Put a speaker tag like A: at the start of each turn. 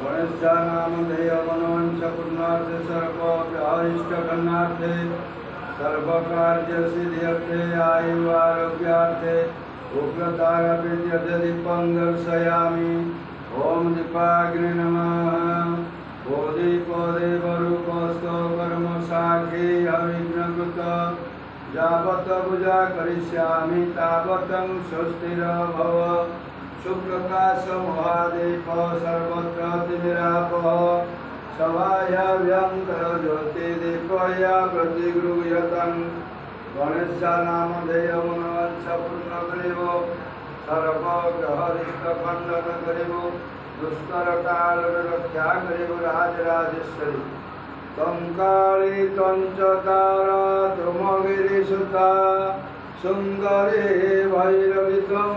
A: गणेशानामधेयमनोवाञ्छपूर्णार्थे सर्वव्याहरिष्टकर्णार्थे सर्वकार्यसिद्ध्यर्थे आयुरारोग्यार्थे उग्रतारप्रीत्यर्थे दीपं दर्शयामि। ॐ दीपाग्ने नमः। बोधिपदेवरूपस्थो कर्मसाक्षी अविघ्नकृत यावत् पूजा करिष्यामि तावतं स्वस्तिर्भव। शुक्लकाश महादेव सर्वत्र तिमिरापः सभायाभ्यन्तरज्योतिदीपया प्रतिगृह्यतं। गणेशानामधेयमनोवाञ्छपूर्णकरिव सर्वग्रहरिष्टखण्डनकरिव दुष्करकालरक्षा करिव राजराजेश्वरी तं काली तं च तारा त्रुमगिरिसुता सुन्दरी भैरवी तं